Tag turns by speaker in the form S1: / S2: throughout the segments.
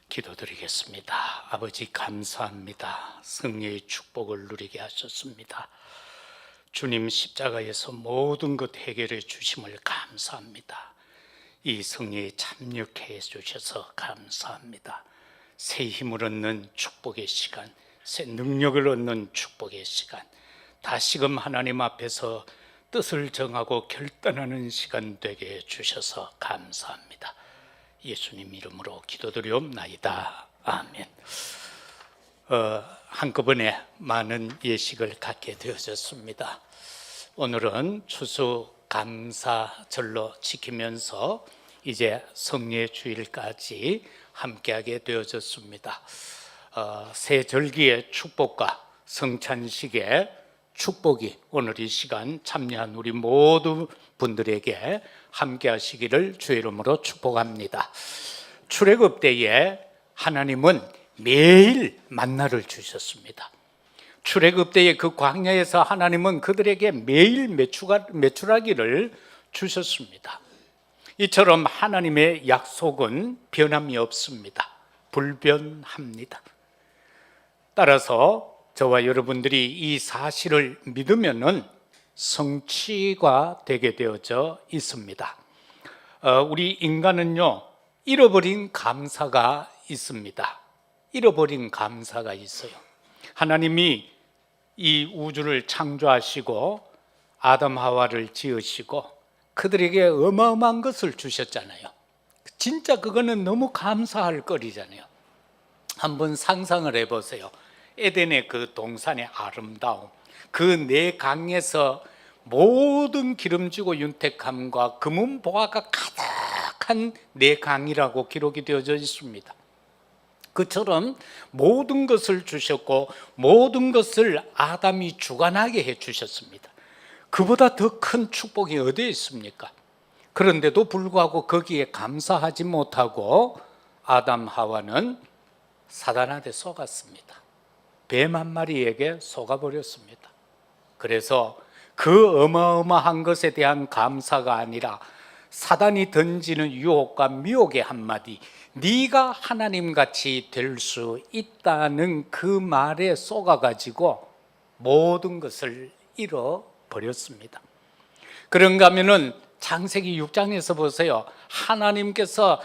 S1: 기도드리겠습니다. 아버지 감사합니다. 승리의 축복을 누리게 하셨습니다. 주님 십자가에서 모든 것 해결해 주심을 감사합니다. 이 승리에 참여해 주셔서 감사합니다. 새 힘을 얻는 축복의 시간, 새 능력을 얻는 축복의 시간, 다시금 하나님 앞에서 뜻을 정하고 결단하는 시간 되게 해주셔서 감사합니다. 예수님 이름으로 기도드리옵나이다. 아멘. 한꺼번에 많은 예식을 갖게 되어졌습니다. 오늘은 추수감사절로 지키면서 이제 성례 주일까지 함께하게 되어졌습니다. 새 절기의 축복과 성찬식의 축복이 오늘 이 시간 참여한 우리 모든 분들에게 함께 하시기를 주의 이름으로 축복합니다. 출애굽 때에 하나님은 매일 만나를 주셨습니다. 출애굽 때에 그 광야에서 하나님은 그들에게 매일 메추라기를 주셨습니다. 이처럼 하나님의 약속은 변함이 없습니다. 불변합니다. 따라서 저와 여러분들이 이 사실을 믿으면은 성취가 되게 되어져 있습니다. 우리 인간은요, 잃어버린 감사가 있습니다. 잃어버린 감사가 있어요. 하나님이 이 우주를 창조하시고 아담 하와를 지으시고 그들에게 어마어마한 것을 주셨잖아요. 진짜 그거는 너무 감사할 거리잖아요. 한번 상상을 해보세요. 에덴의 그 동산의 아름다움, 그 네 강에서 모든 기름지고 윤택함과 금은보화가 가득한 네 강이라고 기록이 되어져 있습니다. 그처럼 모든 것을 주셨고 모든 것을 아담이 주관하게 해주셨습니다. 그보다 더 큰 축복이 어디에 있습니까? 그런데도 불구하고 거기에 감사하지 못하고 아담 하와는 사단한테 속았습니다. 뱀 한 마리에게 속아버렸습니다. 그래서 그 어마어마한 것에 대한 감사가 아니라 사단이 던지는 유혹과 미혹의 한마디, 네가 하나님같이 될 수 있다는 그 말에 속아가지고 모든 것을 잃어버렸습니다. 그런가 하면은 창세기 6장에서 보세요. 하나님께서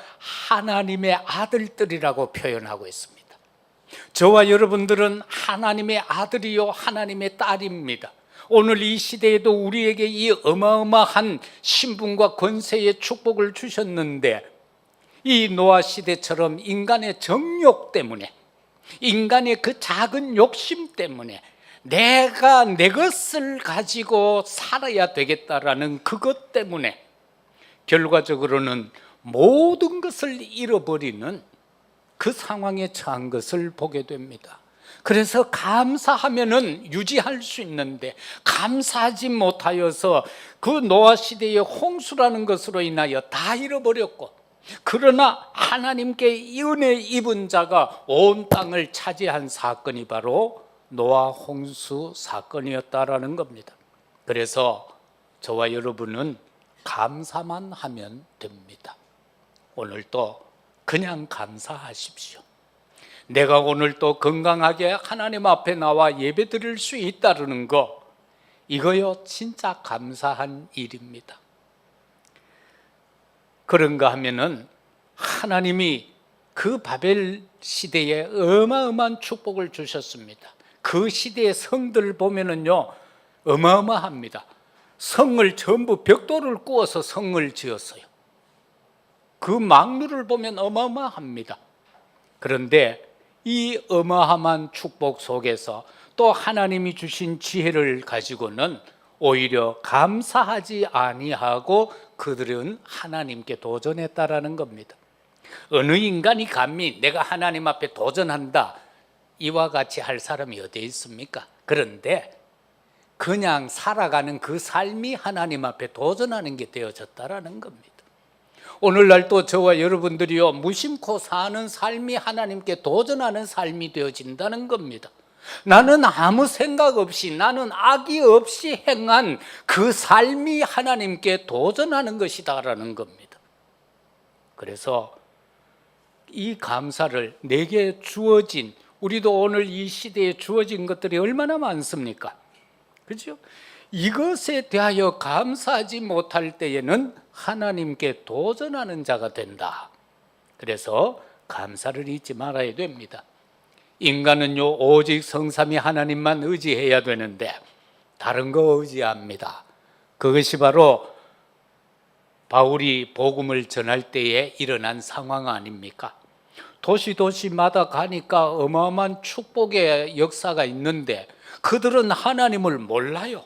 S1: 하나님의 아들들이라고 표현하고 있습니다. 저와 여러분들은 하나님의 아들이요 하나님의 딸입니다. 오늘 이 시대에도 우리에게 이 어마어마한 신분과 권세의 축복을 주셨는데 이 노아 시대처럼 인간의 정욕 때문에, 인간의 그 작은 욕심 때문에 내가 내 것을 가지고 살아야 되겠다라는 그것 때문에 결과적으로는 모든 것을 잃어버리는 그 상황에 처한 것을 보게 됩니다. 그래서 감사하면은 유지할 수 있는데 감사하지 못하여서 그 노아 시대의 홍수라는 것으로 인하여 다 잃어버렸고, 그러나 하나님께 은혜 입은 자가 온 땅을 차지한 사건이 바로 노아 홍수 사건이었다라는 겁니다. 그래서 저와 여러분은 감사만 하면 됩니다. 오늘도 그냥 감사하십시오. 내가 오늘 또 건강하게 하나님 앞에 나와 예배 드릴 수 있다는 거, 이거요 진짜 감사한 일입니다. 그런가 하면은 하나님이 그 바벨 시대에 어마어마한 축복을 주셨습니다. 그 시대의 성들을 보면은요 어마어마합니다. 성을 전부 벽돌을 구워서 성을 지었어요. 그 망루를 보면 어마어마합니다. 그런데 이 어마어마한 축복 속에서 또 하나님이 주신 지혜를 가지고는 오히려 감사하지 아니하고 그들은 하나님께 도전했다라는 겁니다. 어느 인간이 감히 내가 하나님 앞에 도전한다 이와 같이 할 사람이 어디에 있습니까? 그런데 그냥 살아가는 그 삶이 하나님 앞에 도전하는 게 되어졌다라는 겁니다. 오늘날 또 저와 여러분들이요 무심코 사는 삶이 하나님께 도전하는 삶이 되어진다는 겁니다. 나는 아무 생각 없이, 나는 악의 없이 행한 그 삶이 하나님께 도전하는 것이다라는 겁니다. 그래서 이 감사를 내게 주어진, 우리도 오늘 이 시대에 주어진 것들이 얼마나 많습니까? 그죠? 이것에 대하여 감사하지 못할 때에는 하나님께 도전하는 자가 된다. 그래서 감사를 잊지 말아야 됩니다. 인간은요, 오직 성삼위 하나님만 의지해야 되는데 다른 거 의지합니다. 그것이 바로 바울이 복음을 전할 때에 일어난 상황 아닙니까? 도시마다 가니까 어마어마한 축복의 역사가 있는데 그들은 하나님을 몰라요.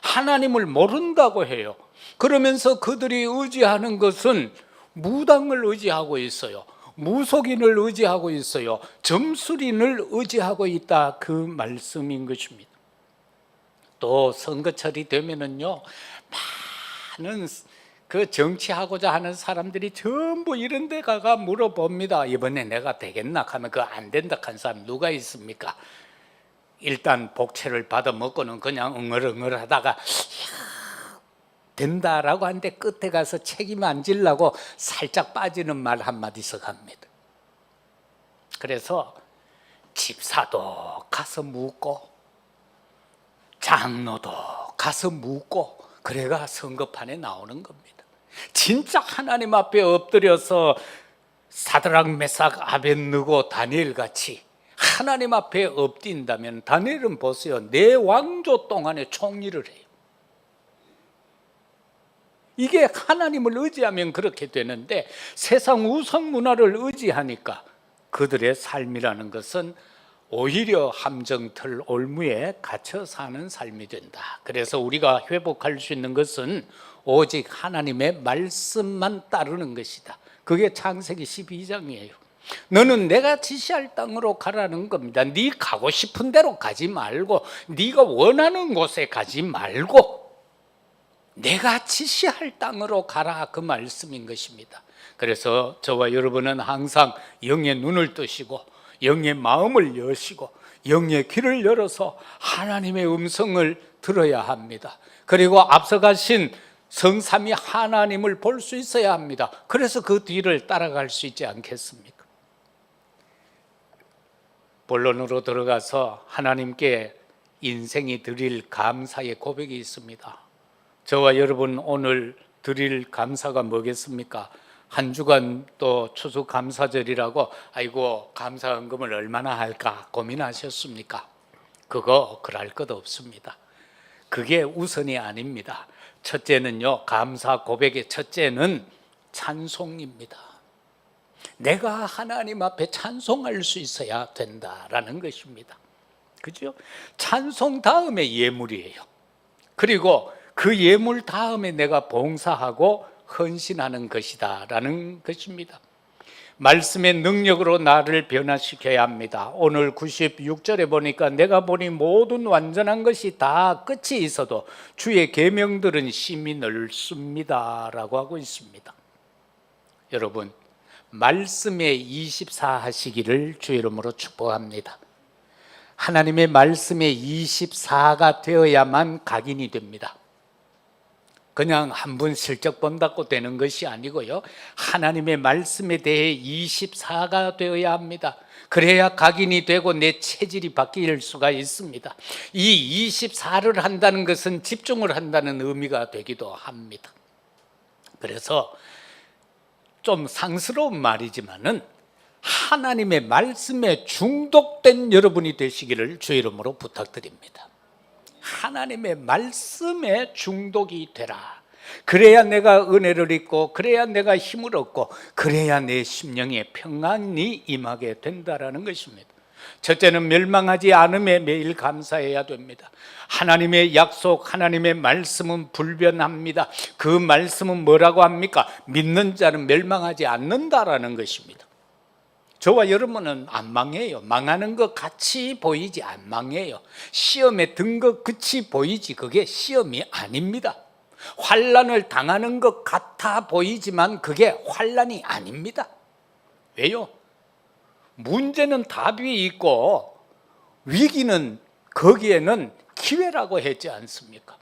S1: 하나님을 모른다고 해요. 그러면서 그들이 의지하는 것은 무당을 의지하고 있어요. 무속인을 의지하고 있어요. 점술인을 의지하고 있다, 그 말씀인 것입니다. 또 선거철이 되면은요, 많은 그 정치하고자 하는 사람들이 전부 이런 데 가가 물어봅니다. 이번에 내가 되겠나 하면 그 안 된다 한 사람 누가 있습니까? 일단 복채를 받아 먹고는 그냥 응얼응얼 하다가 된다라고 하는데 끝에 가서 책임 안 지려고 살짝 빠지는 말 한마디씩 합니다. 그래서 집사도 가서 묻고 장로도 가서 묻고 그래가 선거판에 나오는 겁니다. 진짜 하나님 앞에 엎드려서 사드락 메삭 아벳느고 다니엘 같이 하나님 앞에 엎딘다면, 다니엘은 보세요, 내 왕조 동안에 총리를 해요. 이게 하나님을 의지하면 그렇게 되는데 세상 우상 문화를 의지하니까 그들의 삶이라는 것은 오히려 함정틀 올무에 갇혀 사는 삶이 된다. 그래서 우리가 회복할 수 있는 것은 오직 하나님의 말씀만 따르는 것이다. 그게 창세기 12장이에요. 너는 내가 지시할 땅으로 가라는 겁니다. 네 가고 싶은 대로 가지 말고, 네가 원하는 곳에 가지 말고 내가 지시할 땅으로 가라, 그 말씀인 것입니다. 그래서 저와 여러분은 항상 영의 눈을 뜨시고 영의 마음을 여시고 영의 귀를 열어서 하나님의 음성을 들어야 합니다. 그리고 앞서가신 성삼위 하나님을 볼 수 있어야 합니다. 그래서 그 뒤를 따라갈 수 있지 않겠습니까? 본론으로 들어가서 하나님께 인생이 드릴 감사의 고백이 있습니다. 저와 여러분 오늘 드릴 감사가 뭐겠습니까? 한 주간 또 추수감사절이라고 아이고 감사헌금을 얼마나 할까 고민하셨습니까? 그거 그럴 것 없습니다. 그게 우선이 아닙니다. 첫째는요, 감사 고백의 첫째는 찬송입니다. 내가 하나님 앞에 찬송할 수 있어야 된다라는 것입니다. 그죠? 찬송 다음에 예물이에요. 그리고 그 예물 다음에 내가 봉사하고 헌신하는 것이다라는 것입니다. 말씀의 능력으로 나를 변화시켜야 합니다. 오늘 96절에 보니까 내가 보니 모든 완전한 것이 다 끝이 있어도 주의 계명들은 심히 넓습니다 라고 하고 있습니다. 여러분, 말씀에 24 하시기를 주 이름으로 축복합니다. 하나님의 말씀에 24가 되어야만 각인이 됩니다. 그냥 한 번 슬쩍 본다고 되는 것이 아니고요, 하나님의 말씀에 대해 24가 되어야 합니다. 그래야 각인이 되고 내 체질이 바뀔 수가 있습니다. 이 24를 한다는 것은 집중을 한다는 의미가 되기도 합니다. 그래서 좀 상스러운 말이지만은 하나님의 말씀에 중독된 여러분이 되시기를 주 이름으로 부탁드립니다. 하나님의 말씀에 중독이 되라. 그래야 내가 은혜를 입고, 그래야 내가 힘을 얻고, 그래야 내 심령에 평안이 임하게 된다라는 것입니다. 첫째는 멸망하지 않음에 매일 감사해야 됩니다. 하나님의 약속, 하나님의 말씀은 불변합니다. 그 말씀은 뭐라고 합니까? 믿는 자는 멸망하지 않는다라는 것입니다. 저와 여러분은 안 망해요. 망하는 것 같이 보이지 안 망해요. 시험에 든 것 끝이 보이지 그게 시험이 아닙니다. 환난을 당하는 것 같아 보이지만 그게 환난이 아닙니다. 왜요? 문제는 답이 있고 위기는 거기에는 기회라고 했지 않습니까?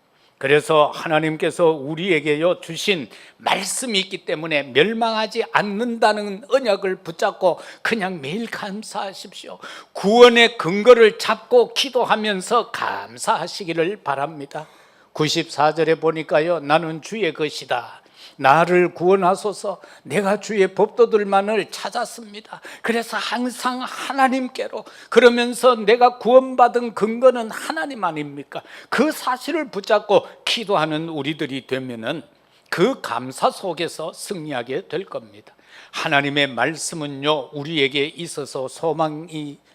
S1: 그래서 하나님께서 우리에게요 주신 말씀이 있기 때문에 멸망하지 않는다는 언약을 붙잡고 그냥 매일 감사하십시오. 구원의 근거를 잡고 기도하면서 감사하시기를 바랍니다. 94절에 보니까요, 나는 주의 것이다, 나를 구원하소서. 내가 주의 법도들만을 찾았습니다. 그래서 항상 하나님께로, 그러면서 내가 구원받은 근거는 하나님 아닙니까? 그 사실을 붙잡고 기도하는 우리들이 되면은 그 감사 속에서 승리하게 될 겁니다. 하나님의 말씀은요 우리에게 있어서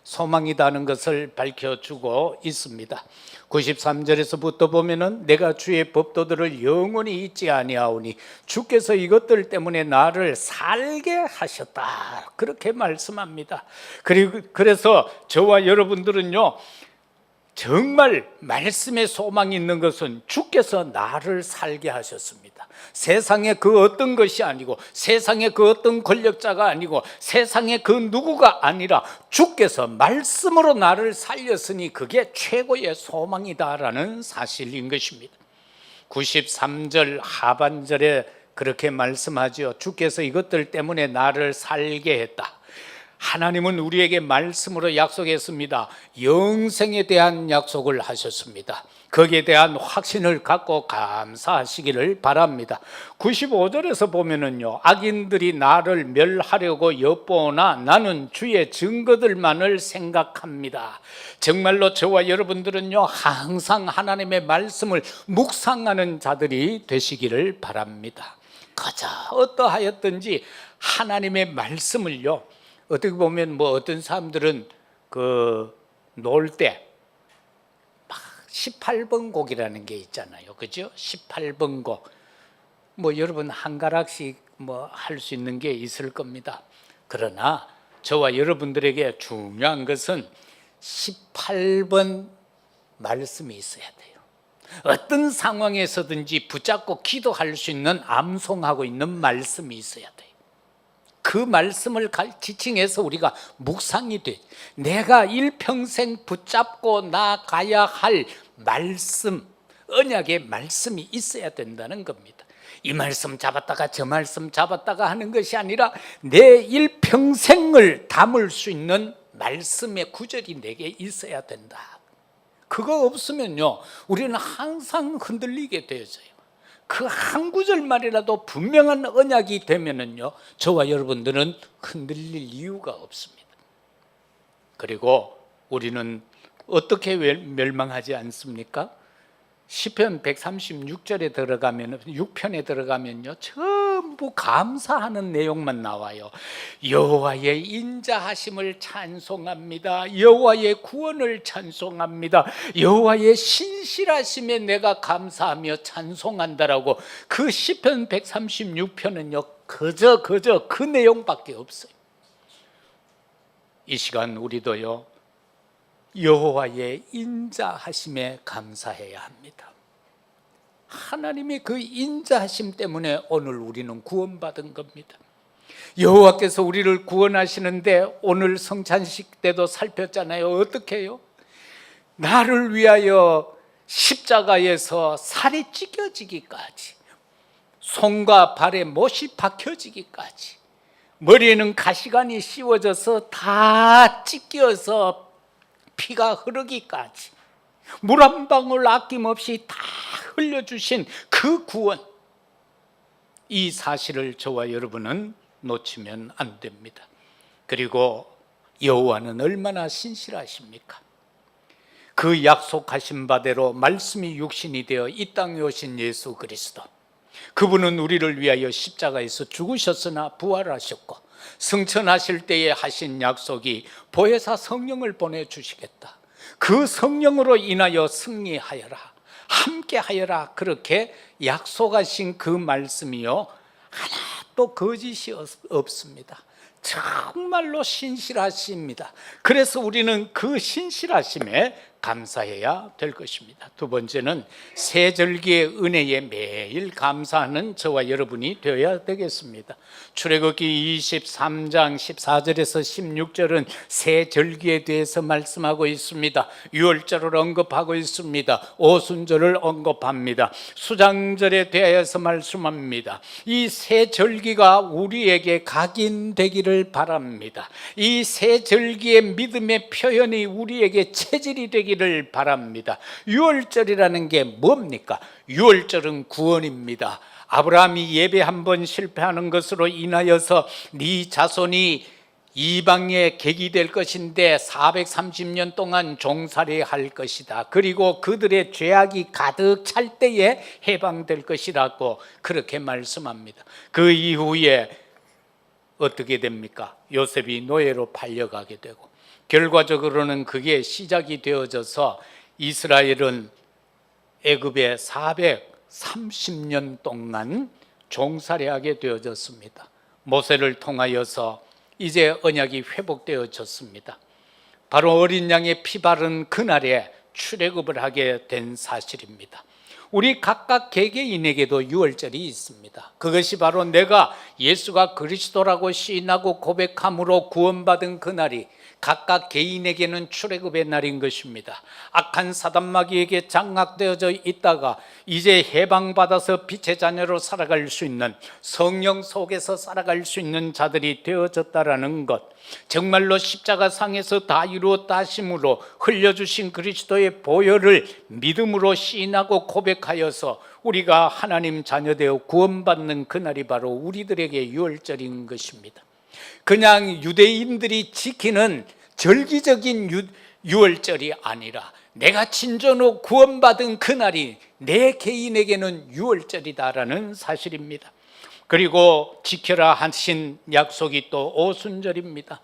S1: 소망이다는 것을 밝혀주고 있습니다. 93절에서부터 보면은 내가 주의 법도들을 영원히 잊지 아니하오니 주께서 이것들 때문에 나를 살게 하셨다, 그렇게 말씀합니다. 그래서 저와 여러분들은요 정말 말씀에 소망이 있는 것은 주께서 나를 살게 하셨습니다. 세상의 그 어떤 것이 아니고, 세상의 그 어떤 권력자가 아니고, 세상의 그 누구가 아니라 주께서 말씀으로 나를 살렸으니 그게 최고의 소망이다라는 사실인 것입니다. 93절 하반절에 그렇게 말씀하죠. 주께서 이것들 때문에 나를 살게 했다. 하나님은 우리에게 말씀으로 약속했습니다. 영생에 대한 약속을 하셨습니다. 거기에 대한 확신을 갖고 감사하시기를 바랍니다. 95절에서 보면은요, 악인들이 나를 멸하려고 엿보나 나는 주의 증거들만을 생각합니다. 정말로 저와 여러분들은요 항상 하나님의 말씀을 묵상하는 자들이 되시기를 바랍니다. 그저 어떠하였든지 하나님의 말씀을요, 어떻게 보면 어떤 사람들은 놀 때 막 18번 곡이라는 게 있잖아요, 그죠? 18번 곡, 여러분 한 가락씩 할 수 있는 게 있을 겁니다. 그러나 저와 여러분들에게 중요한 것은 18번 말씀이 있어야 돼요. 어떤 상황에서든지 붙잡고 기도할 수 있는, 암송하고 있는 말씀이 있어야 돼요. 그 말씀을 지칭해서 우리가 묵상이 돼, 내가 일평생 붙잡고 나가야 할 말씀, 언약의 말씀이 있어야 된다는 겁니다. 이 말씀 잡았다가 저 말씀 잡았다가 하는 것이 아니라 내 일평생을 담을 수 있는 말씀의 구절이 내게 있어야 된다. 그거 없으면요 우리는 항상 흔들리게 되어져요. 그 한 구절만이라도 분명한 언약이 되면은요 저와 여러분들은 흔들릴 이유가 없습니다. 그리고 우리는 어떻게 멸망하지 않습니까? 시편 136절에 들어가면, 6편에 들어가면요 전부 감사하는 내용만 나와요. 여호와의 인자하심을 찬송합니다. 여호와의 구원을 찬송합니다. 여호와의 신실하심에 내가 감사하며 찬송한다라고. 그 시편 136편은요 그저 그 내용밖에 없어요. 이 시간 우리도요 여호와의 인자하심에 감사해야 합니다. 하나님의 그 인자하심 때문에 오늘 우리는 구원받은 겁니다. 여호와께서 우리를 구원하시는데 오늘 성찬식 때도 살폈잖아요. 어떻게 해요? 나를 위하여 십자가에서 살이 찢겨지기까지, 손과 발에 못이 박혀지기까지, 머리에는 가시관이 씌워져서 다 찢겨서 피가 흐르기까지 물 한 방울 아낌없이 다 흘려주신 그 구원, 이 사실을 저와 여러분은 놓치면 안 됩니다. 그리고 여호와는 얼마나 신실하십니까? 그 약속하신 바대로 말씀이 육신이 되어 이 땅에 오신 예수 그리스도, 그분은 우리를 위하여 십자가에서 죽으셨으나 부활하셨고 승천하실 때에 하신 약속이 보혜사 성령을 보내주시겠다, 그 성령으로 인하여 승리하여라, 함께하여라, 그렇게 약속하신 그 말씀이요 하나도 거짓이 없습니다. 정말로 신실하십니다. 그래서 우리는 그 신실하심에 감사해야 될 것입니다. 두 번째는 새 절기의 은혜에 매일 감사하는 저와 여러분이 되어야 되겠습니다. 출애굽기 23장 14절에서 16절은 새 절기에 대해서 말씀하고 있습니다. 유월절을 언급하고 있습니다. 오순절을 언급합니다. 수장절에 대해서 말씀합니다. 이 새 절기가 우리에게 각인되기를 바랍니다. 이 새 절기의 믿음의 표현이 우리에게 체질이 되기를 바랍니다. 유월절이라는 게 뭡니까? 유월절은 구원입니다. 아브라함이 예배 한 번 실패하는 것으로 인하여서 네 자손이 이방의 객이 될 것인데 430년 동안 종살이할 것이다. 그리고 그들의 죄악이 가득 찰 때에 해방될 것이라고 그렇게 말씀합니다. 그 이후에 어떻게 됩니까? 요셉이 노예로 팔려가게 되고 결과적으로는 그게 시작이 되어져서 이스라엘은 애굽에 430년 동안 종살이하게 되어졌습니다. 모세를 통하여서 이제 언약이 회복되어졌습니다. 바로 어린 양의 피 바른 그날에 출애굽을 하게 된 사실입니다. 우리 각각 개개인에게도 유월절이 있습니다. 그것이 바로 내가 예수가 그리스도라고 시인하고 고백함으로 구원받은 그날이 각각 개인에게는 출애굽의 날인 것입니다. 악한 사단마귀에게 장악되어져 있다가 이제 해방받아서 빛의 자녀로 살아갈 수 있는, 성령 속에서 살아갈 수 있는 자들이 되어졌다라는 것, 정말로 십자가상에서 다 이루었다 하심으로 흘려주신 그리스도의 보혈을 믿음으로 시인하고 고백하여서 우리가 하나님 자녀되어 구원받는 그날이 바로 우리들에게 유월절인 것입니다. 그냥 유대인들이 지키는 절기적인 유월절이 아니라 내가 진정으로 구원받은 그날이 내 개인에게는 유월절이다라는 사실입니다. 그리고 지켜라 하신 약속이 또 오순절입니다.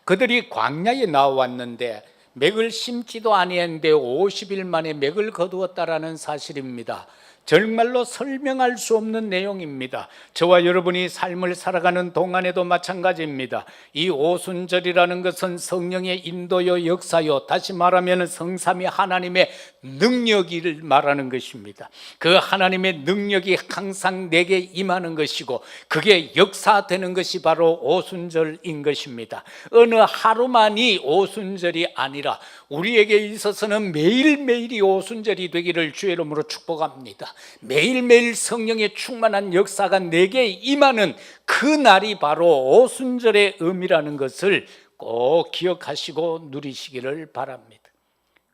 S1: 그들이 광야에 나왔는데 맥을 심지도 아니했는데 50일 만에 맥을 거두었다라는 사실입니다. 정말로 설명할 수 없는 내용입니다. 저와 여러분이 삶을 살아가는 동안에도 마찬가지입니다. 이 오순절이라는 것은 성령의 인도요 역사요, 다시 말하면 성삼위 하나님의 능력을 말하는 것입니다. 그 하나님의 능력이 항상 내게 임하는 것이고 그게 역사되는 것이 바로 오순절인 것입니다. 어느 하루만이 오순절이 아니라 우리에게 있어서는 매일매일이 오순절이 되기를 주의 이름으로 축복합니다. 매일매일 성령의 충만한 역사가 내게 임하는 그 날이 바로 오순절의 의미라는 것을 꼭 기억하시고 누리시기를 바랍니다.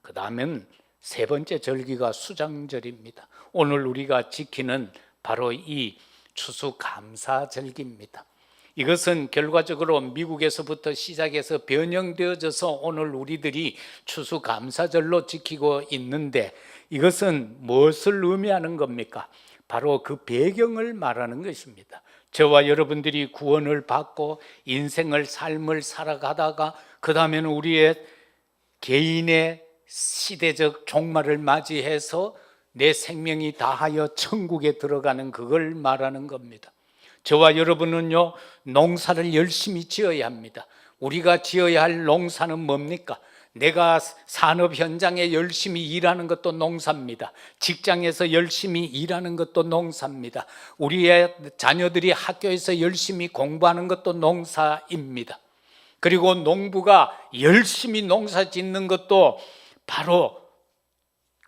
S1: 그 다음엔 세 번째 절기가 수장절입니다. 오늘 우리가 지키는 바로 이 추수감사절기입니다. 이것은 결과적으로 미국에서부터 시작해서 변형되어져서 오늘 우리들이 추수감사절로 지키고 있는데 이것은 무엇을 의미하는 겁니까? 바로 그 배경을 말하는 것입니다. 저와 여러분들이 구원을 받고 인생을 삶을 살아가다가 그 다음에는 우리의 개인의 시대적 종말을 맞이해서 내 생명이 다하여 천국에 들어가는 그걸 말하는 겁니다. 저와 여러분은요, 농사를 열심히 지어야 합니다. 우리가 지어야 할 농사는 뭡니까? 내가 산업 현장에 열심히 일하는 것도 농사입니다. 직장에서 열심히 일하는 것도 농사입니다. 우리의 자녀들이 학교에서 열심히 공부하는 것도 농사입니다. 그리고 농부가 열심히 농사 짓는 것도 바로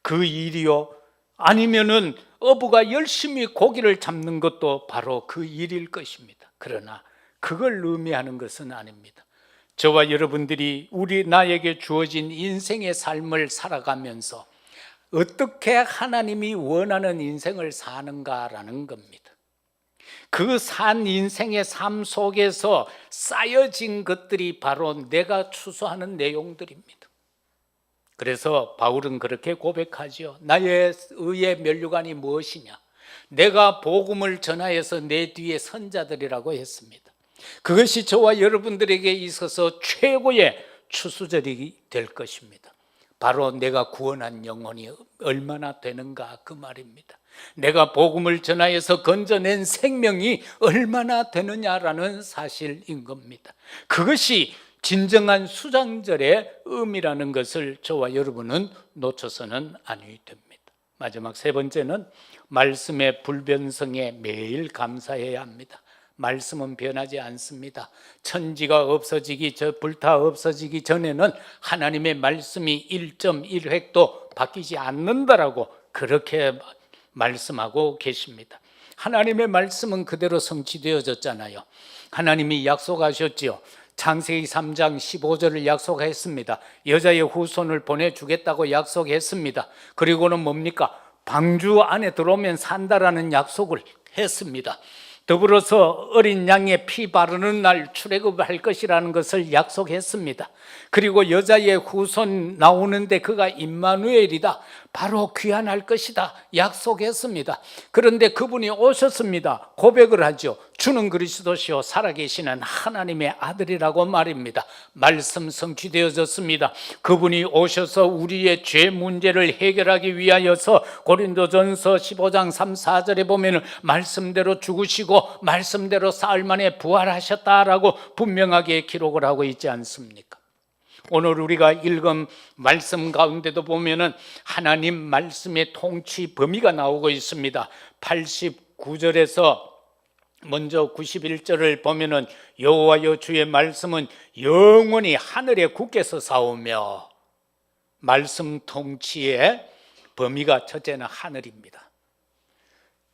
S1: 그 일이요. 아니면은 어부가 열심히 고기를 잡는 것도 바로 그 일일 것입니다. 그러나 그걸 의미하는 것은 아닙니다. 저와 여러분들이 나에게 주어진 인생의 삶을 살아가면서 어떻게 하나님이 원하는 인생을 사는가라는 겁니다. 그 산 인생의 삶 속에서 쌓여진 것들이 바로 내가 추수하는 내용들입니다. 그래서 바울은 그렇게 고백하죠. 나의 의의 면류관이 무엇이냐? 내가 복음을 전하여서 내 뒤에 선자들이라고 했습니다. 그것이 저와 여러분들에게 있어서 최고의 추수절이 될 것입니다. 바로 내가 구원한 영혼이 얼마나 되는가 그 말입니다. 내가 복음을 전하여서 건져낸 생명이 얼마나 되느냐라는 사실인 겁니다. 그것이 진정한 수장절의 의미라는 것을 저와 여러분은 놓쳐서는 아니 됩니다. 마지막 세 번째는 말씀의 불변성에 매일 감사해야 합니다. 말씀은 변하지 않습니다. 천지가 없어지기 불타 없어지기 전에는 하나님의 말씀이 1.1획도 바뀌지 않는다라고 그렇게 말씀하고 계십니다. 하나님의 말씀은 그대로 성취되어졌잖아요. 하나님이 약속하셨지요. 창세기 3장 15절을 약속했습니다. 여자의 후손을 보내주겠다고 약속했습니다. 그리고는 뭡니까? 방주 안에 들어오면 산다라는 약속을 했습니다. 더불어서 어린 양의 피 바르는 날 출애굽할 것이라는 것을 약속했습니다. 그리고 여자의 후손 나오는데 그가 임마누엘이다, 바로 귀환할 것이다 약속했습니다. 그런데 그분이 오셨습니다. 고백을 하죠. 주는 그리스도시요 살아계시는 하나님의 아들이라고 말입니다. 말씀 성취되어졌습니다. 그분이 오셔서 우리의 죄 문제를 해결하기 위하여서 고린도전서 15장 3, 4절에 보면 말씀대로 죽으시고 말씀대로 사흘 만에 부활하셨다라고 분명하게 기록을 하고 있지 않습니까? 오늘 우리가 읽은 말씀 가운데도 보면은 하나님 말씀의 통치 범위가 나오고 있습니다. 89절에서 먼저 91절을 보면은 여호와여 주의 말씀은 영원히 하늘에 굳게서 사오며, 말씀 통치의 범위가 첫째는 하늘입니다.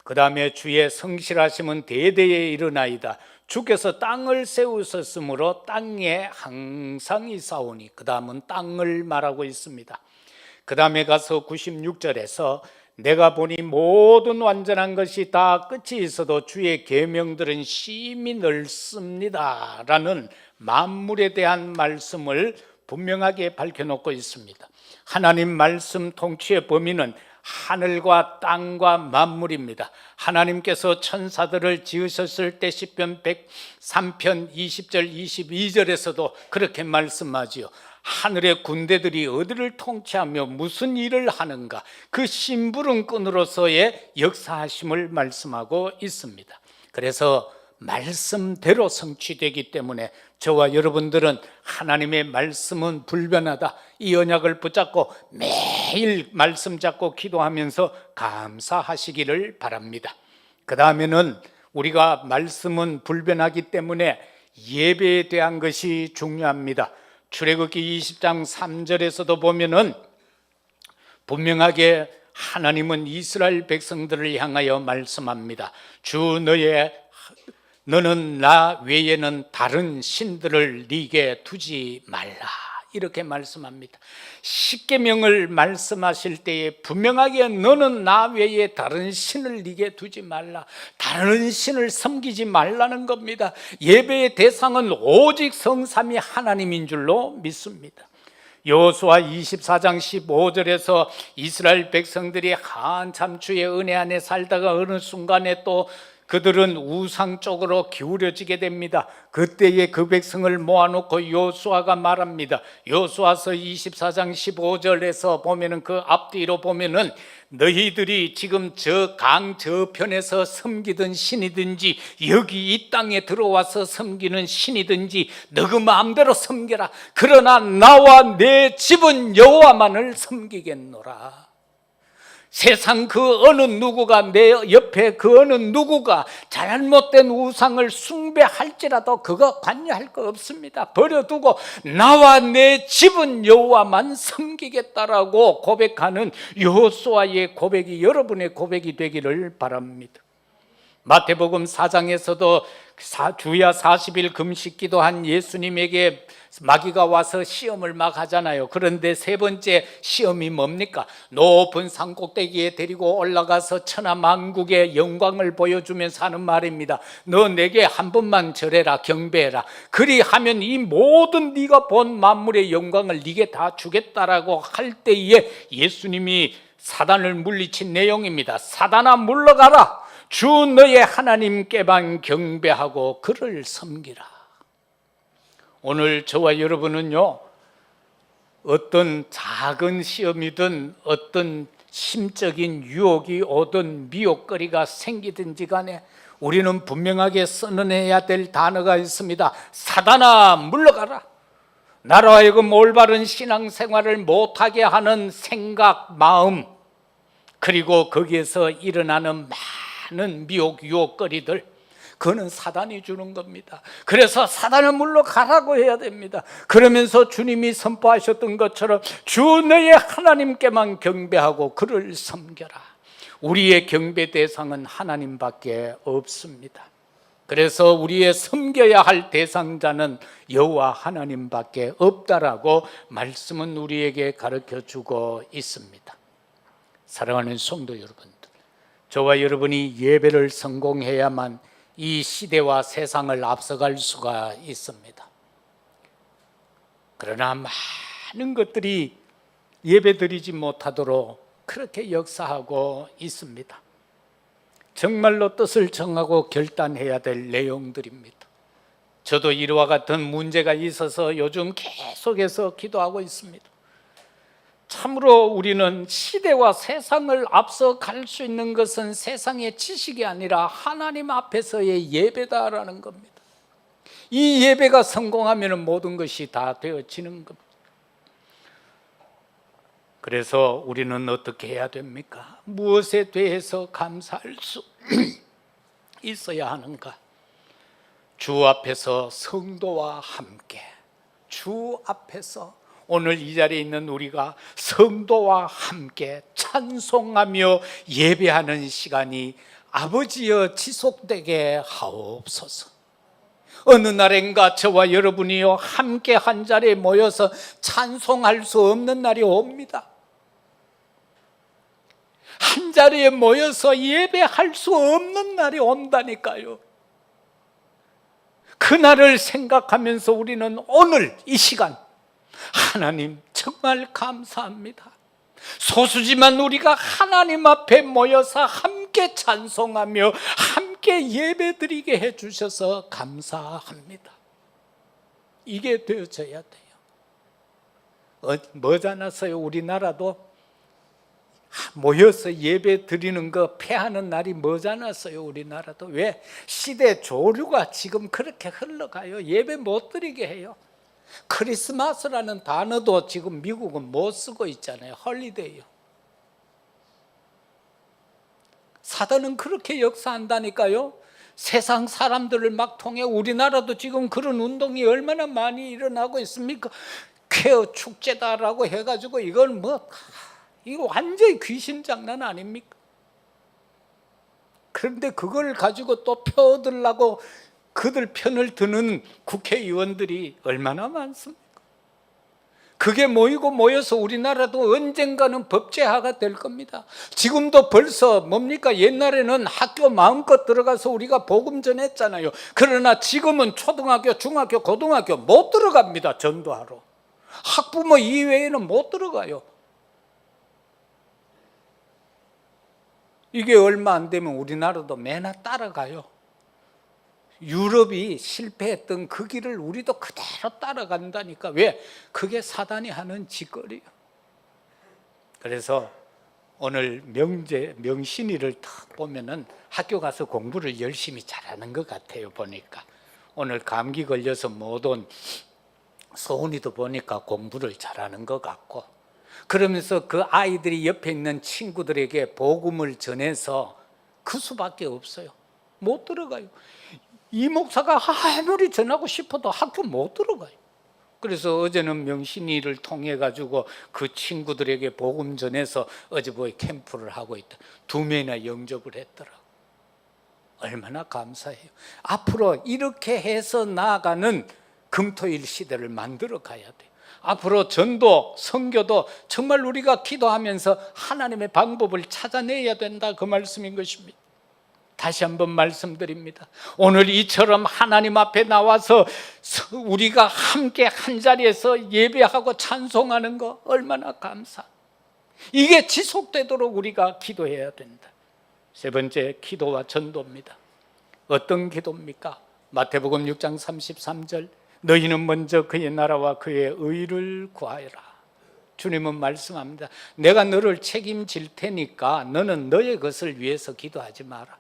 S1: 그 다음에 주의 성실하심은 대대에 이르나이다. 주께서 땅을 세우셨으므로 땅에 항상 있사오니, 그 다음은 땅을 말하고 있습니다. 그 다음에 가서 96절에서 내가 보니 모든 완전한 것이 다 끝이 있어도 주의 계명들은 심히 넓습니다 라는 만물에 대한 말씀을 분명하게 밝혀놓고 있습니다. 하나님 말씀 통치의 범위는 하늘과 땅과 만물입니다. 하나님께서 천사들을 지으셨을 때 시편 103편 20절 22절에서도 그렇게 말씀하지요. 하늘의 군대들이 어디를 통치하며 무슨 일을 하는가, 그 심부름 끈으로서의 역사하심을 말씀하고 있습니다. 그래서 말씀대로 성취되기 때문에 저와 여러분들은 하나님의 말씀은 불변하다, 이 언약을 붙잡고 매일 말씀 잡고 기도하면서 감사하시기를 바랍니다. 그 다음에는 우리가 말씀은 불변하기 때문에 예배에 대한 것이 중요합니다. 출애굽기 20장 3절에서도 보면은 분명하게 하나님은 이스라엘 백성들을 향하여 말씀합니다. 너는 나 외에는 다른 신들을 네게 두지 말라, 이렇게 말씀합니다. 십계명을 말씀하실 때에 분명하게 너는 나 외에 다른 신을 네게 두지 말라, 다른 신을 섬기지 말라는 겁니다. 예배의 대상은 오직 성삼위 하나님인 줄로 믿습니다. 여호수아 24장 15절에서 이스라엘 백성들이 한참 주의 은혜 안에 살다가 어느 순간에 또 그들은 우상 쪽으로 기울어지게 됩니다. 그때에 그 백성을 모아놓고 여호수아가 말합니다. 여호수아서 24장 15절에서 보면은 그 앞뒤로 보면은 너희들이 지금 저 강 저편에서 섬기던 신이든지 여기 이 땅에 들어와서 섬기는 신이든지 너그 마음대로 섬겨라. 그러나 나와 내 집은 여호와만을 섬기겠노라. 세상 그 어느 누구가, 내 옆에 그 어느 누구가 잘못된 우상을 숭배할지라도 그거 관여할 거 없습니다. 버려두고 나와 내 집은 여호와만 섬기겠다라고 고백하는 여호수아의 고백이 여러분의 고백이 되기를 바랍니다. 마태복음 4장에서도 주야 40일 금식 기도한 예수님에게 마귀가 와서 시험을 막 하잖아요. 그런데 세 번째 시험이 뭡니까? 높은 산꼭대기에 데리고 올라가서 천하만국의 영광을 보여주면서 하는 말입니다. 너 내게 한 번만 절해라, 경배해라. 그리하면 이 모든 네가 본 만물의 영광을 네게 다 주겠다라고 할 때에 예수님이 사단을 물리친 내용입니다. 사단아 물러가라. 주 너의 하나님께만 경배하고 그를 섬기라. 오늘 저와 여러분은요, 어떤 작은 시험이든 어떤 심적인 유혹이 오든 미혹거리가 생기든지 간에 우리는 분명하게 선언해야 될 단어가 있습니다. 사단아 물러가라. 나로 하여금 올바른 신앙생활을 못하게 하는 생각, 마음, 그리고 거기에서 일어나는 많은 미혹, 유혹거리들, 그거는 사단이 주는 겁니다. 그래서 사단을 물러가라고 해야 됩니다. 그러면서 주님이 선포하셨던 것처럼 주 너의 하나님께만 경배하고 그를 섬겨라. 우리의 경배 대상은 하나님밖에 없습니다. 그래서 우리의 섬겨야 할 대상자는 여호와 하나님밖에 없다라고 말씀은 우리에게 가르쳐주고 있습니다. 사랑하는 성도 여러분들, 저와 여러분이 예배를 성공해야만 이 시대와 세상을 앞서갈 수가 있습니다. 그러나 많은 것들이 예배드리지 못하도록 그렇게 역사하고 있습니다. 정말로 뜻을 정하고 결단해야 될 내용들입니다. 저도 이와 같은 문제가 있어서 요즘 계속해서 기도하고 있습니다. 참으로 우리는 시대와 세상을 앞서 갈 수 있는 것은 세상의 지식이 아니라 하나님 앞에서의 예배다라는 겁니다. 이 예배가 성공하면 모든 것이 다 되어지는 겁니다. 그래서 우리는 어떻게 해야 됩니까? 무엇에 대해서 감사할 수 있어야 하는가? 주 앞에서 성도와 함께, 주 앞에서 오늘 이 자리에 있는 우리가 성도와 함께 찬송하며 예배하는 시간이 아버지여 지속되게 하옵소서. 어느 날인가 저와 여러분이요 함께 한 자리에 모여서 찬송할 수 없는 날이 옵니다. 한 자리에 모여서 예배할 수 없는 날이 온다니까요. 그날을 생각하면서 우리는 오늘 이 시간 하나님 정말 감사합니다. 소수지만 우리가 하나님 앞에 모여서 함께 찬송하며 함께 예배드리게 해주셔서 감사합니다. 이게 되어져야 돼요. 머지않았어요. 우리나라도 모여서 예배 드리는 거 폐하는 날이 머지않았어요. 우리나라도. 왜? 시대 조류가 지금 그렇게 흘러가요. 예배 못 드리게 해요. 크리스마스라는 단어도 지금 미국은 못 쓰고 있잖아요. 헐리데이요. 사단은 그렇게 역사한다니까요. 세상 사람들을 막 통해 우리나라도 지금 그런 운동이 얼마나 많이 일어나고 있습니까? 퀘어 축제다라고 해가지고 이건 이거 완전히 귀신 장난 아닙니까? 그런데 그걸 가지고 또 펴들라고 그들 편을 드는 국회의원들이 얼마나 많습니까? 그게 모여서 우리나라도 언젠가는 법제화가 될 겁니다. 지금도 벌써 뭡니까? 옛날에는 학교 마음껏 들어가서 우리가 복음 전했잖아요. 그러나 지금은 초등학교, 중학교, 고등학교 못 들어갑니다. 전도하러. 학부모 이외에는 못 들어가요. 이게 얼마 안 되면 우리나라도 매나 따라가요. 유럽이 실패했던 그 길을 우리도 그대로 따라간다니까. 왜? 그게 사단이 하는 짓거리예요. 그래서 오늘 명신이를 딱 보면은 학교 가서 공부를 열심히 잘하는 것 같아요. 보니까 오늘 감기 걸려서 못 온 소은이도 보니까 공부를 잘하는 것 같고, 그러면서 그 아이들이 옆에 있는 친구들에게 복음을 전해서 그 수밖에 없어요. 못 들어가요. 이 목사가 아무리 전하고 싶어도 학교 못 들어가요. 그래서 어제는 명신이를 통해 가지고 그 친구들에게 복음 전해서 어제 캠프를 하고 있다. 2명이나 영접을 했더라. 얼마나 감사해요. 앞으로 이렇게 해서 나아가는 금토일 시대를 만들어 가야 돼요. 앞으로 전도, 선교도 정말 우리가 기도하면서 하나님의 방법을 찾아내야 된다, 그 말씀인 것입니다. 다시 한번 말씀드립니다. 오늘 이처럼 하나님 앞에 나와서 우리가 함께 한 자리에서 예배하고 찬송하는 거 얼마나 감사. 이게 지속되도록 우리가 기도해야 된다. 세 번째, 기도와 전도입니다. 어떤 기도입니까? 마태복음 6장 33절, 너희는 먼저 그의 나라와 그의 의를 구하여라. 주님은 말씀합니다. 내가 너를 책임질 테니까 너는 너의 것을 위해서 기도하지 마라.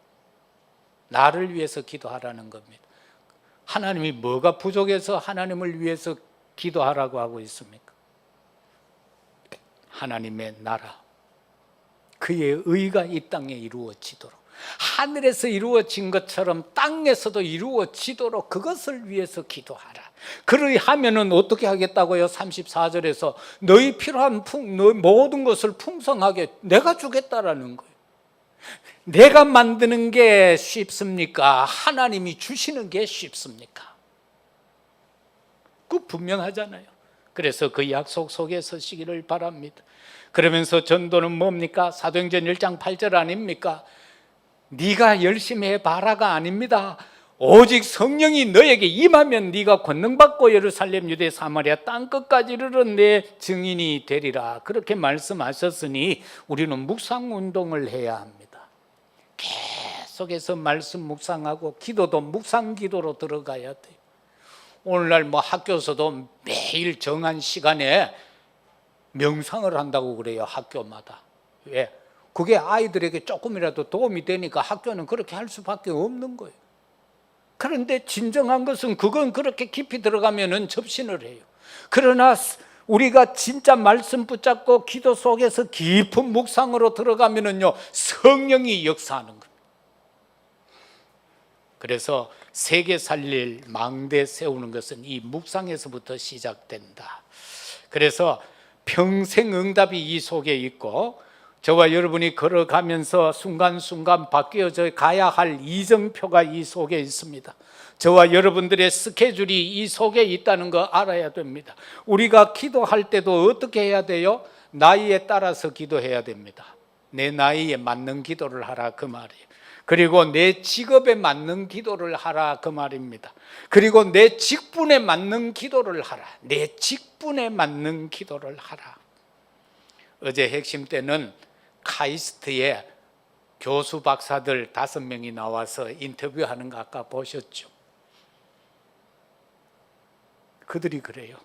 S1: 나를 위해서 기도하라는 겁니다. 하나님이 뭐가 부족해서 하나님을 위해서 기도하라고 하고 있습니까? 하나님의 나라, 그의 의가 이 땅에 이루어지도록, 하늘에서 이루어진 것처럼 땅에서도 이루어지도록 그것을 위해서 기도하라. 그러하면은 어떻게 하겠다고요? 34절에서 너희 필요한 너희 모든 것을 풍성하게 내가 주겠다라는 거예요. 내가 만드는 게 쉽습니까? 하나님이 주시는 게 쉽습니까? 그 분명하잖아요. 그래서 그 약속 속에 서시기를 바랍니다. 그러면서 전도는 뭡니까? 사도행전 1장 8절 아닙니까? 네가 열심히 해봐라가 아닙니다. 오직 성령이 너에게 임하면 네가 권능받고 예루살렘, 유대, 사마리아 땅끝까지 이르러 내 증인이 되리라. 그렇게 말씀하셨으니 우리는 묵상운동을 해야 합니다. 계속해서 말씀 묵상하고 기도도 묵상기도로 들어가야 돼요. 오늘날 뭐 학교에서도 매일 정한 시간에 명상을 한다고 그래요. 학교마다. 왜? 그게 아이들에게 조금이라도 도움이 되니까 학교는 그렇게 할 수밖에 없는 거예요. 그런데 진정한 것은 그건 그렇게 깊이 들어가면은 접신을 해요. 그러나 우리가 진짜 말씀 붙잡고 기도 속에서 깊은 묵상으로 들어가면은요, 성령이 역사하는 거예요. 그래서 세계 살릴 망대 세우는 것은 이 묵상에서부터 시작된다. 그래서 평생 응답이 이 속에 있고, 저와 여러분이 걸어가면서 순간순간 바뀌어져 가야 할 이정표가 이 속에 있습니다. 저와 여러분들의 스케줄이 이 속에 있다는 거 알아야 됩니다. 우리가 기도할 때도 어떻게 해야 돼요? 나이에 따라서 기도해야 됩니다. 내 나이에 맞는 기도를 하라, 그 말이에요. 그리고 내 직업에 맞는 기도를 하라, 그 말입니다. 그리고 내 직분에 맞는 기도를 하라. 내 직분에 맞는 기도를 하라. 어제 핵심 때는 카이스트에 교수 박사들 5명이 나와서 인터뷰하는 거 아까 보셨죠? 그들이 그래요.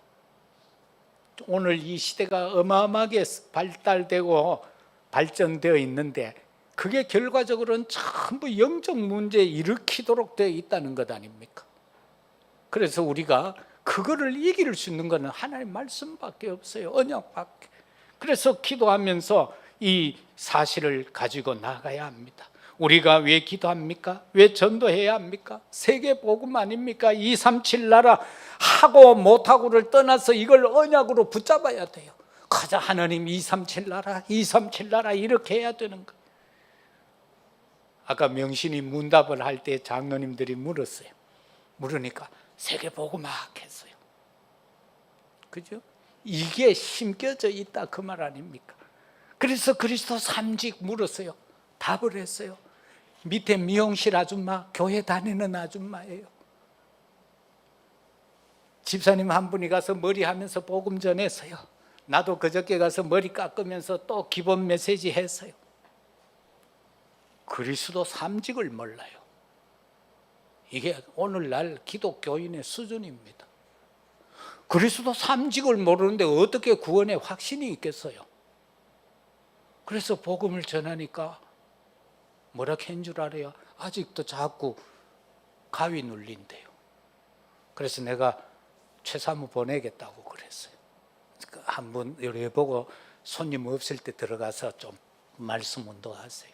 S1: 오늘 이 시대가 어마어마하게 발달되고 발전되어 있는데 그게 결과적으로는 전부 영적 문제 일으키도록 되어 있다는 것 아닙니까? 그래서 우리가 그거를 이길 수 있는 것은 하나님의 말씀밖에 없어요. 언약밖에. 그래서 기도하면서 이 사실을 가지고 나가야 합니다. 우리가 왜 기도합니까? 왜 전도해야 합니까? 세계 복음 아닙니까? 237 나라 하고 못하고를 떠나서 이걸 언약으로 붙잡아야 돼요. 가자, 하나님 237 나라, 237 나라 이렇게 해야 되는 거예요. 아까 명신이 문답을 할 때 장로님들이 물었어요. 물으니까 세계 복음학 했어요. 그죠? 이게 심겨져 있다, 그 말 아닙니까? 그래서 그리스도 3직 물었어요. 답을 했어요. 밑에 미용실 아줌마, 교회 다니는 아줌마예요. 집사님 한 분이 가서 머리 하면서 복음 전했어요. 나도 그저께 가서 머리 깎으면서 또 기본 메시지 했어요. 그리스도 3직을 몰라요. 이게 오늘날 기독교인의 수준입니다. 그리스도 3직을 모르는데 어떻게 구원에 확신이 있겠어요? 그래서 복음을 전하니까 뭐라 한 줄 알아요? 아직도 자꾸 가위 눌린대요. 그래서 내가 최사무 보내겠다고 그랬어요. 한번 열어보고 손님 없을 때 들어가서 좀 말씀 운동하세요.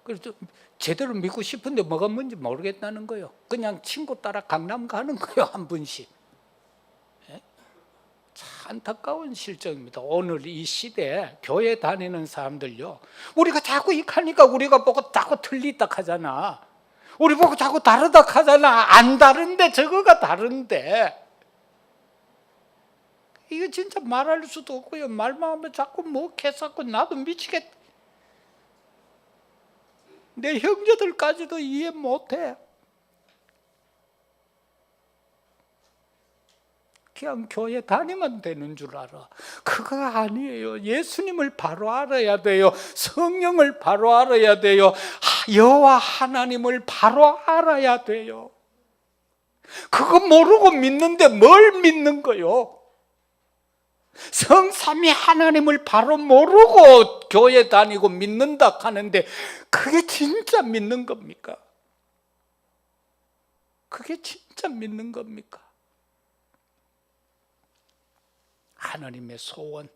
S1: 그래서 제대로 믿고 싶은데 뭐가 뭔지 모르겠다는 거예요. 그냥 친구 따라 강남 가는 거예요, 한 분씩. 참 안타까운 실정입니다. 오늘 이 시대에 교회 다니는 사람들요, 우리가 자꾸 익하니까 우리가 보고 자꾸 틀리다 하잖아. 우리 보고 자꾸 다르다 하잖아. 안 다른데, 저거가 다른데. 이거 진짜 말할 수도 없고요. 말만 하면 자꾸 뭐 개사고 나도 미치겠다. 내 형제들까지도 이해 못해. 그냥 교회 다니면 되는 줄 알아. 그거 아니에요. 예수님을 바로 알아야 돼요. 성령을 바로 알아야 돼요. 여호와 하나님을 바로 알아야 돼요. 그거 모르고 믿는데 뭘 믿는 거요? 성삼위 하나님을 바로 모르고 교회 다니고 믿는다 하는데 그게 진짜 믿는 겁니까? 그게 진짜 믿는 겁니까? 하나님의 소원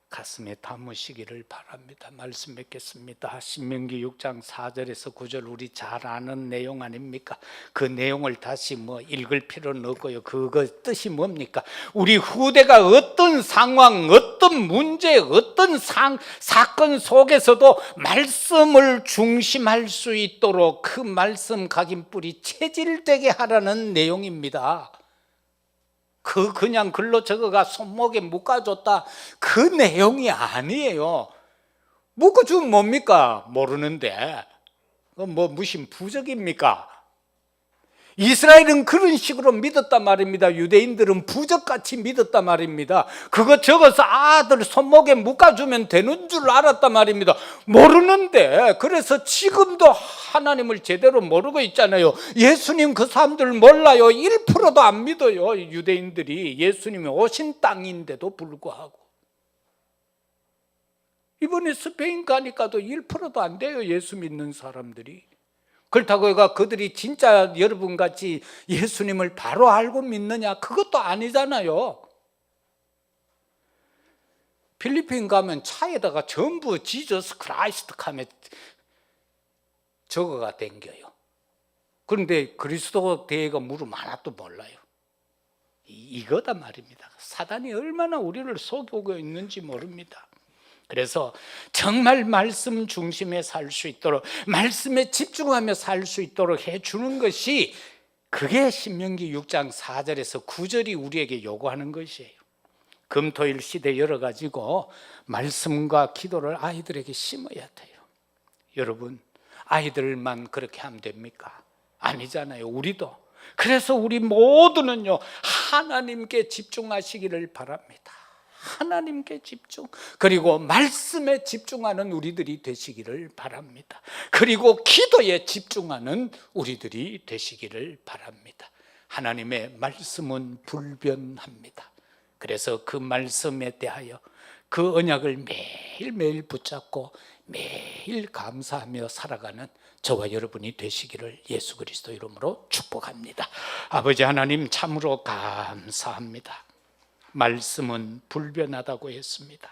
S1: 가슴에 담으시기를 바랍니다. 말씀 맺겠습니다. 신명기 6장 4절에서 9절 우리 잘 아는 내용 아닙니까? 그 내용을 다시 읽을 필요는 없고요. 그거 뜻이 뭡니까? 우리 후대가 어떤 상황, 어떤 문제, 어떤 사건 속에서도 말씀을 중심할 수 있도록 그 말씀 각인뿔이 체질되게 하라는 내용입니다. 그냥 글로 적어가 손목에 묶어줬다 그 내용이 아니에요. 묶어주면 뭡니까? 모르는데 무슨 부적입니까? 이스라엘은 그런 식으로 믿었단 말입니다. 유대인들은 부적같이 믿었단 말입니다. 그거 적어서 아들 손목에 묶어주면 되는 줄 알았단 말입니다. 모르는데, 그래서 지금도 하나님을 제대로 모르고 있잖아요. 예수님 그 사람들 몰라요. 1%도 안 믿어요. 유대인들이 예수님이 오신 땅인데도 불구하고. 이번에 스페인 가니까도 1%도 안 돼요. 예수 믿는 사람들이. 그렇다고 해가 그들이 진짜 여러분같이 예수님을 바로 알고 믿느냐? 그것도 아니잖아요. 필리핀 가면 차에다가 전부 지저스 크라이스트 하면 저거가 댕겨요. 그런데 그리스도 대회가 물으면 하나도 몰라요. 이거다 말입니다. 사단이 얼마나 우리를 속이고 있는지 모릅니다. 그래서 정말 말씀 중심에 살 수 있도록, 말씀에 집중하며 살 수 있도록 해주는 것이, 그게 신명기 6장 4절에서 9절이 우리에게 요구하는 것이에요. 금토일 시대 열어가지고 말씀과 기도를 아이들에게 심어야 돼요. 여러분, 아이들만 그렇게 하면 됩니까? 아니잖아요. 우리도. 그래서 우리 모두는요, 하나님께 집중하시기를 바랍니다. 하나님께 집중, 그리고 말씀에 집중하는 우리들이 되시기를 바랍니다. 그리고 기도에 집중하는 우리들이 되시기를 바랍니다. 하나님의 말씀은 불변합니다. 그래서 그 말씀에 대하여 그 언약을 매일매일 붙잡고 매일 감사하며 살아가는 저와 여러분이 되시기를 예수 그리스도 이름으로 축복합니다. 아버지 하나님, 참으로 감사합니다. 말씀은 불변하다고 했습니다.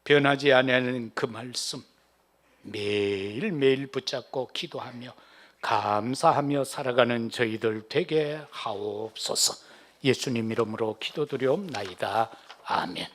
S1: 변하지 않는 그 말씀 매일매일 붙잡고 기도하며 감사하며 살아가는 저희들 되게 하옵소서. 예수님 이름으로 기도드리옵나이다. 아멘.